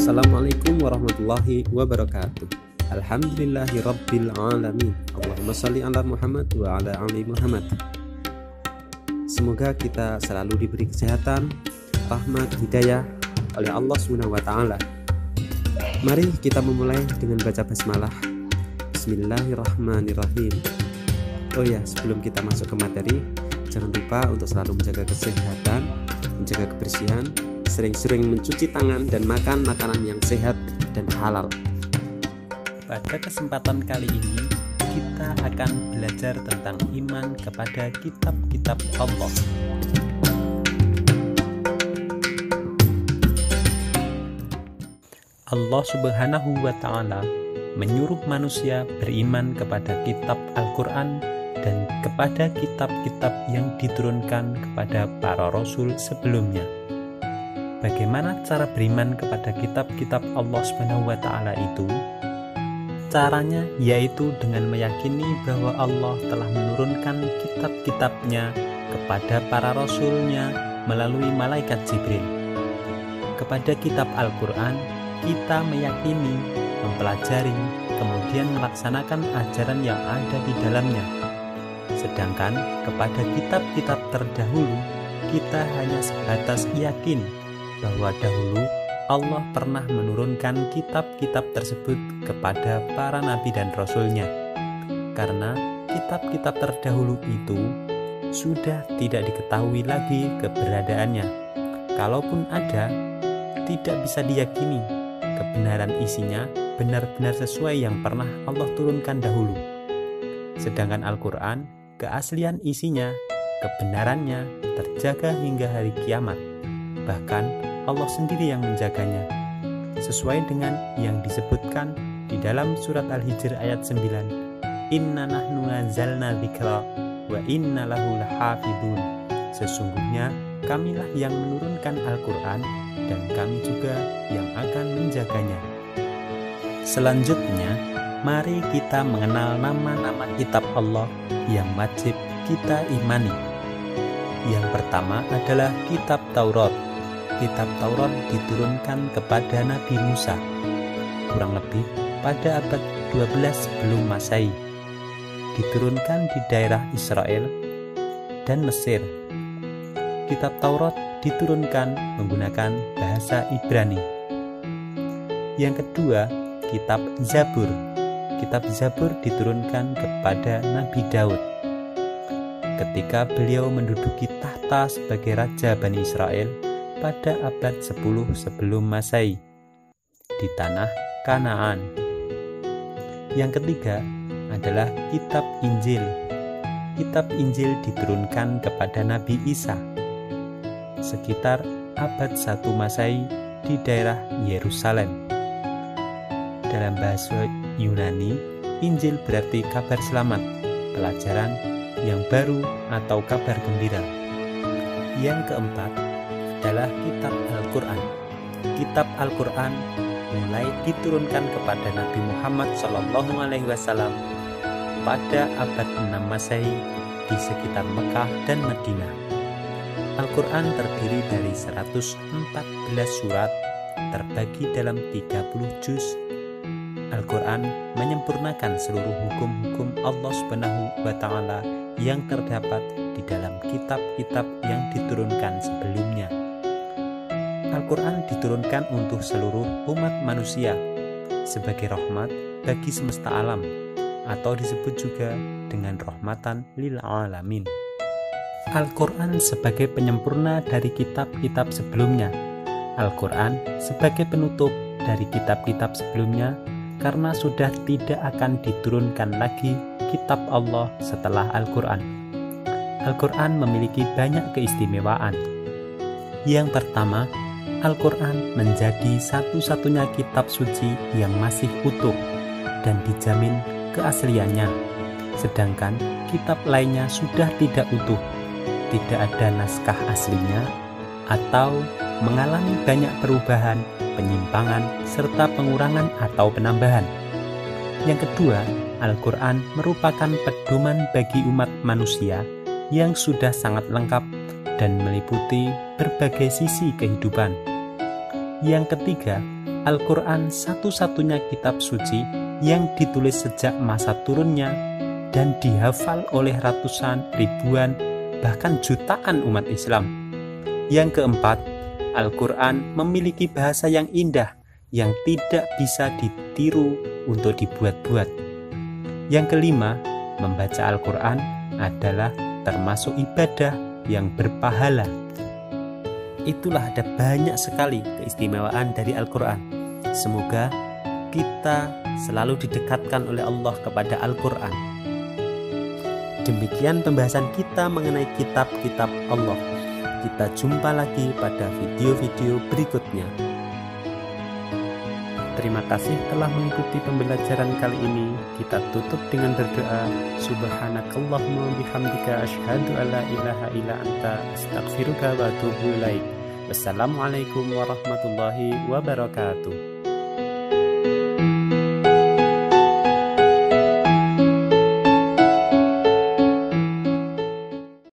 Assalamualaikum warahmatullahi wabarakatuh. Alhamdulillahi rabbil alamin. Allahumma sholli ala Muhammad wa ala ali Muhammad. Semoga kita selalu diberi kesehatan, rahmat, hidayah oleh Allah Subhanahu wa taala. Mari kita memulai dengan baca basmalah. Bismillahirrahmanirrahim. Oh ya, sebelum kita masuk ke materi, jangan lupa untuk selalu menjaga kesehatan, menjaga kebersihan, sering-sering mencuci tangan dan makan makanan yang sehat dan halal. Pada kesempatan kali ini kita akan belajar tentang iman kepada kitab-kitab Allah. Allah Subhanahu wa ta'ala menyuruh manusia beriman kepada kitab Al-Quran dan kepada kitab-kitab yang diturunkan kepada para rasul sebelumnya. Bagaimana cara beriman kepada kitab-kitab Allah Subhanahu wa ta'ala itu? Caranya yaitu dengan meyakini bahwa Allah telah menurunkan kitab-kitabnya kepada para rasulnya melalui malaikat Jibril. Kepada kitab Al-Quran, kita meyakini, mempelajari, kemudian melaksanakan ajaran yang ada di dalamnya. Sedangkan kepada kitab-kitab terdahulu, kita hanya sebatas yakin bahwa dahulu Allah pernah menurunkan kitab-kitab tersebut kepada para nabi dan rasulnya. Karena kitab-kitab terdahulu itu sudah tidak diketahui lagi keberadaannya. Kalaupun ada, tidak bisa diyakini kebenaran isinya benar-benar sesuai yang pernah Allah turunkan dahulu. Sedangkan Al-Quran, keaslian isinya, kebenarannya terjaga hingga hari kiamat. Bahkan Allah sendiri yang menjaganya, sesuai dengan yang disebutkan di dalam surat Al-Hijr ayat 9. Inna nahnu nazzalna dzikra wa inna lahu lahafidun. Sesungguhnya kamilah yang menurunkan Al-Quran dan kami juga yang akan menjaganya. Selanjutnya, mari kita mengenal nama-nama kitab Allah yang wajib kita imani. Yang pertama adalah kitab Taurat. Kitab Taurat diturunkan kepada Nabi Musa kurang lebih pada abad 12 sebelum Masehi. Diturunkan di daerah Israel dan Mesir. Kitab Taurat diturunkan menggunakan bahasa Ibrani. Yang kedua, kitab Zabur. Kitab Zabur diturunkan kepada Nabi Daud ketika beliau menduduki tahta sebagai raja Bani Israel pada abad 10 sebelum Masehi di tanah Kanaan. Yang ketiga adalah kitab Injil. Kitab Injil diturunkan kepada Nabi Isa sekitar abad 1 Masehi di daerah Yerusalem. Dalam bahasa Yunani, Injil berarti kabar selamat, pelajaran yang baru atau kabar gembira. Yang keempat adalah kitab Al-Quran. Kitab Al-Quran mulai diturunkan kepada Nabi Muhammad SAW pada abad 6 Masehi di sekitar Mekah dan Madinah. Al-Quran terdiri dari 114 surat terbagi dalam 30 juz. Al-Quran menyempurnakan seluruh hukum-hukum Allah Subhanahu wa ta'ala yang terdapat di dalam kitab-kitab yang diturunkan sebelumnya. Al-Quran diturunkan untuk seluruh umat manusia sebagai rahmat bagi semesta alam, atau disebut juga dengan rahmatan lil alamin. Al-Quran sebagai penyempurna dari kitab-kitab sebelumnya. Al-Quran sebagai penutup dari kitab-kitab sebelumnya karena sudah tidak akan diturunkan lagi kitab Allah setelah Al-Quran. Al-Quran memiliki banyak keistimewaan. Yang pertama, Al-Quran menjadi satu-satunya kitab suci yang masih utuh dan dijamin keasliannya. Sedangkan kitab lainnya sudah tidak utuh, tidak ada naskah aslinya, atau mengalami banyak perubahan, penyimpangan, serta pengurangan atau penambahan. Yang kedua, Al-Quran merupakan pedoman bagi umat manusia yang sudah sangat lengkap dan meliputi berbagai sisi kehidupan. Yang ketiga, Al-Quran satu-satunya kitab suci yang ditulis sejak masa turunnya dan dihafal oleh ratusan, ribuan, bahkan jutaan umat Islam. Yang keempat, Al-Quran memiliki bahasa yang indah yang tidak bisa ditiru untuk dibuat-buat. Yang kelima, membaca Al-Quran adalah termasuk ibadah yang berpahala. Itulah ada banyak sekali keistimewaan dari Al-Quran. Semoga kita selalu didekatkan oleh Allah kepada Al-Quran. Demikian pembahasan kita mengenai kitab-kitab Allah. Kita jumpa lagi pada video-video berikutnya. Terima kasih telah mengikuti pembelajaran kali ini. Kita tutup dengan berdoa. Subhanakallahumma bihamdika asyhadu alla ilaha illa anta astaghfiruka wa atubu ilaik. Wassalamualaikum warahmatullahi wabarakatuh.